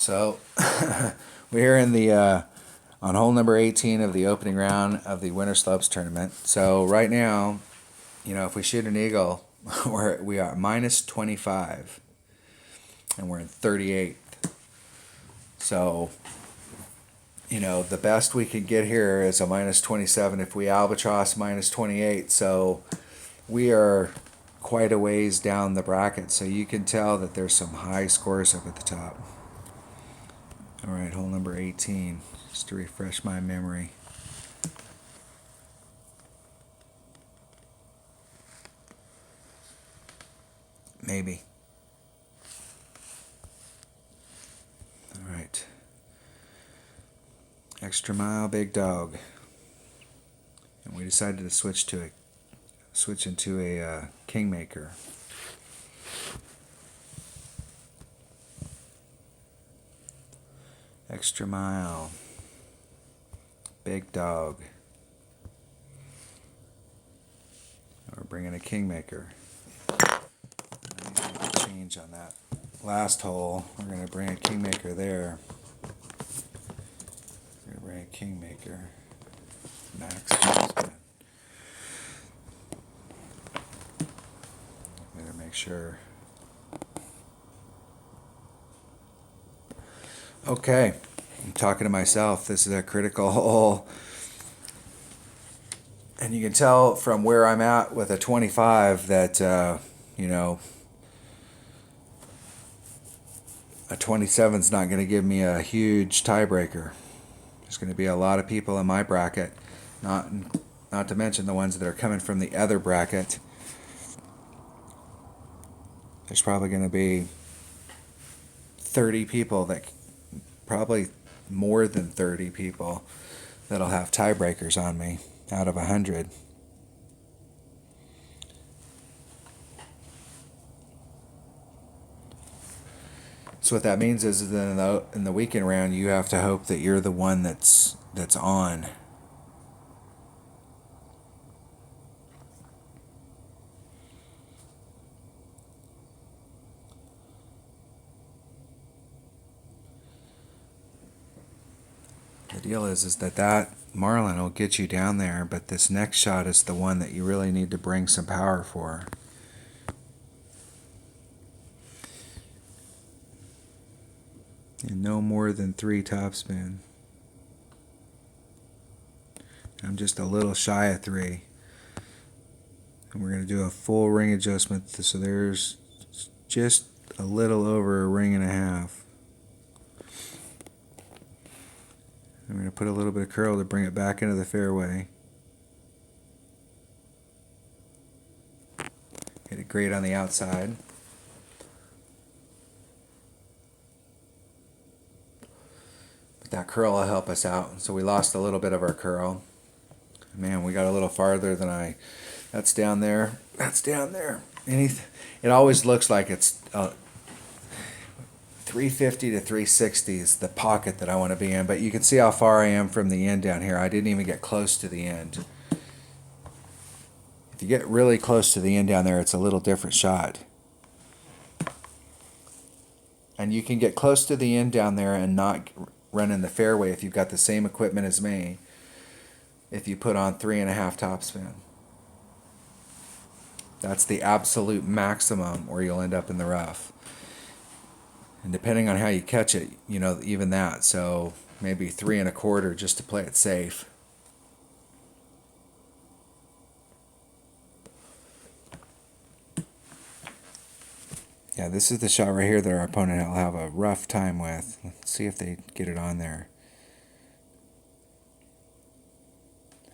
So we're in the on hole number 18 of the opening round of the Winter Slopes tournament. So right now, if we shoot an eagle, we are minus 25, and we're in 38th. So the best we can get here is a minus 27. If we albatross, minus 28. So we are quite a ways down the bracket. So you can tell that there's some high scores up at the top. All right, hole number 18, just to refresh my memory. Maybe. All right. Extra mile, big dog. And we decided to switch into a Kingmaker. Extra mile, big dog. We're bringing a Kingmaker. Change on that last hole. We're going to bring a Kingmaker there. We're going to bring a Kingmaker. Max. Better make sure. Okay, I'm talking to myself. This is a critical hole. And you can tell from where I'm at with a 25 that, a 27 is not going to give me a huge tiebreaker. There's going to be a lot of people in my bracket, not to mention the ones that are coming from the other bracket. There's probably going to be 30 people probably more than 30 people that'll have tiebreakers on me out of 100. So what that means is that in the weekend round, you have to hope that you're the one that's on. The deal is that marlin will get you down there, but this next shot is the one that you really need to bring some power for. And no more than 3 topspin. I'm just a little shy of 3. And we're going to do a full ring adjustment, so there's just a little over a ring and a half. I'm going to put a little bit of curl to bring it back into the fairway. Hit it great on the outside. But that curl will help us out. So we lost a little bit of our curl. Man, we got a little farther than that's down there. That's down there. It always looks like it's 350 to 360 is the pocket that I want to be in, but you can see how far I am from the end down here. I didn't even get close to the end. If you get really close to the end down there, it's a little different shot. And you can get close to the end down there and not run in the fairway if you've got the same equipment as me, if you put on 3.5 topspin. That's the absolute maximum, or you'll end up in the rough. And depending on how you catch it, even that. So maybe 3.25 just to play it safe. Yeah, this is the shot right here that our opponent will have a rough time with. Let's see if they get it on there.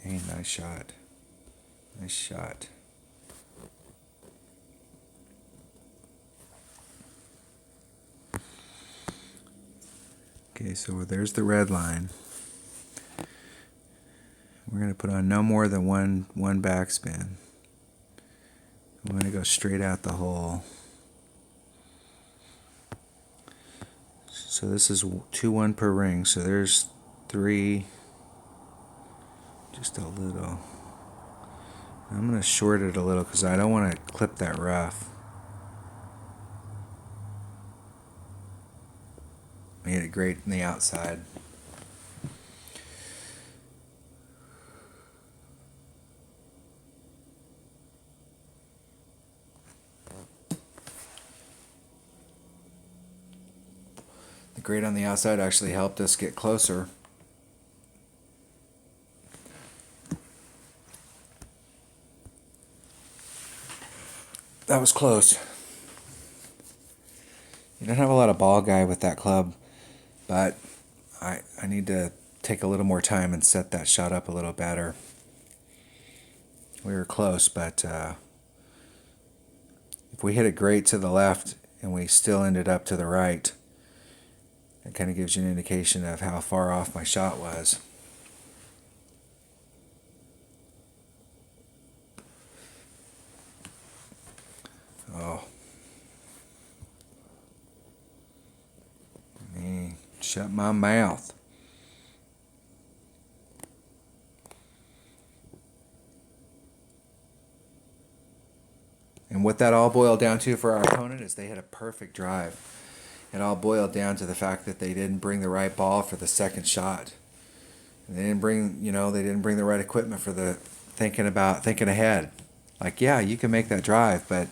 Hey, nice shot. Nice shot. Okay, so there's the red line. We're going to put on no more than one backspin. I'm going to go straight out the hole. So this is 2-1 per ring, so there's 3, just a little. I'm going to short it a little because I don't want to clip that rough. We hit it great in the outside. The grade on the outside actually helped us get closer. That was close. You don't have a lot of ball guy with that club, but I need to take a little more time and set that shot up a little better. We were close, but if we hit it great to the left and we still ended up to the right, it kind of gives you an indication of how far off my shot was. Oh. Me shut my mouth. And what that all boiled down to for our opponent is they had a perfect drive. It all boiled down to the fact that they didn't bring the right ball for the second shot. And they didn't bring the right equipment for the thinking ahead. Like, yeah, you can make that drive, but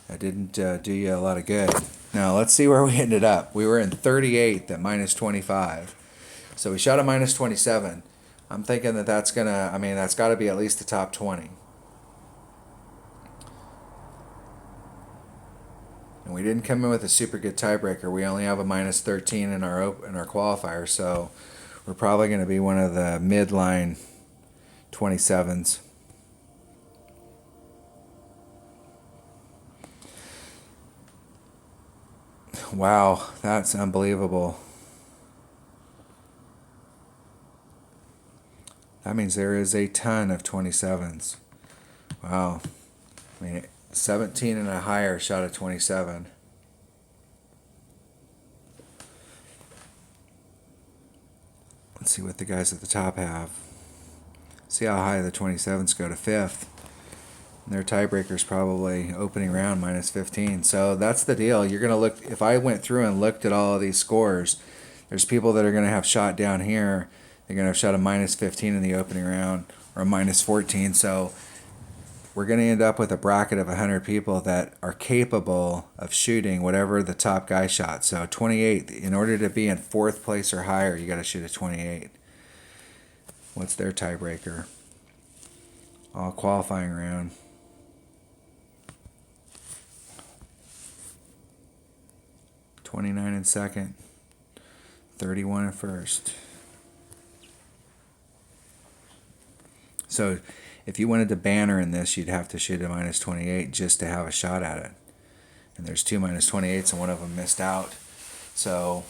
that didn't do you a lot of good. Now, let's see where we ended up. We were in 38th at minus 25. So we shot a minus 27. I'm thinking that's got to be at least the top 20. And we didn't come in with a super good tiebreaker. We only have a minus 13 in our qualifier, so we're probably going to be one of the midline 27s. Wow, that's unbelievable. That means there is a ton of 27s. Wow. I mean, 17 and a higher shot at 27. Let's see what the guys at the top have. See how high the 27s go to 5th. And their tiebreaker's probably opening round minus 15. So that's the deal. You're going to look, if I went through and looked at all of these scores, there's people that are going to have shot down here. They're going to have shot a minus 15 in the opening round or a minus 14. So we're going to end up with a bracket of 100 people that are capable of shooting whatever the top guy shot. So 28, in order to be in 4th place or higher, you got to shoot a 28. What's their tiebreaker? All qualifying round. $29 in second, $31 in first. So if you wanted to banner in this, you'd have to shoot a minus 28 just to have a shot at it. And there's 2 minus 28s and one of them missed out. So,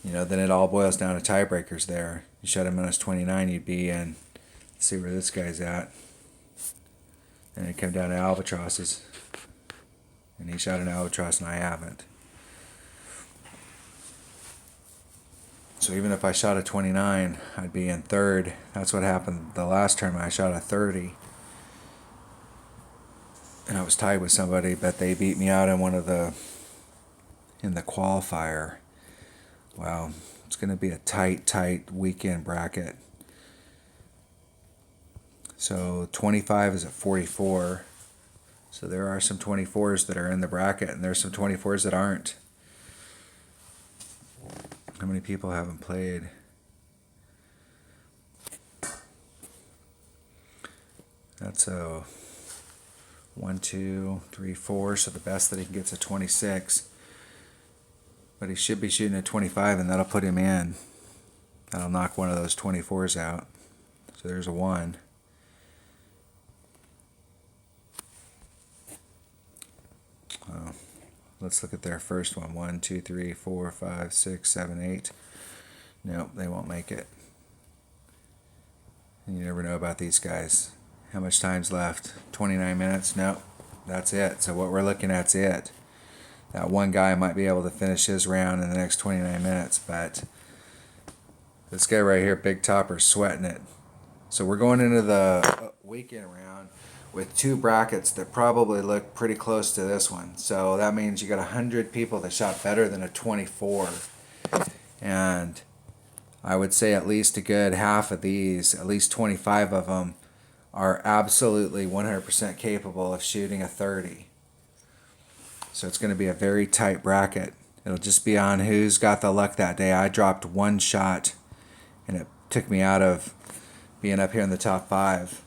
then it all boils down to tiebreakers there. You shot a minus 29, you'd be in. Let's see where this guy's at. And it came down to albatrosses. And he shot an albatross and I haven't. So even if I shot a 29, I'd be in 3rd. That's what happened the last tournament. I shot a 30. And I was tied with somebody, but they beat me out in the qualifier. Wow. It's going to be a tight weekend bracket. So 25 is at 44. So there are some 24s that are in the bracket, and there's some 24s that aren't. How many people haven't played? That's a 1, 2, 3, 4. So the best that he can get is a 26. But he should be shooting a 25, and that'll put him in. That'll knock one of those 24s out. So there's a 1. Let's look at their first one. 1, 2, 3, 4, 5, 6, 7, 8. Nope, they won't make it. And you never know about these guys. How much time's left? 29 minutes? Nope, that's it. So what we're looking at's it. That one guy might be able to finish his round in the next 29 minutes, but this guy right here, Big Topper, sweating it. So we're going into the weekend round with 2 brackets that probably look pretty close to this one. So that means you got 100 people that shot better than a 24. And I would say at least a good half of these, at least 25 of them, are absolutely 100% capable of shooting a 30. So it's going to be a very tight bracket. It'll just be on who's got the luck that day. I dropped one shot, and it took me out of being up here in the top 5.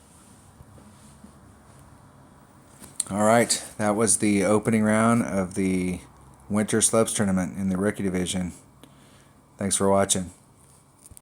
All right, that was the opening round of the Winter Slopes Tournament in the Rookie Division. Thanks for watching.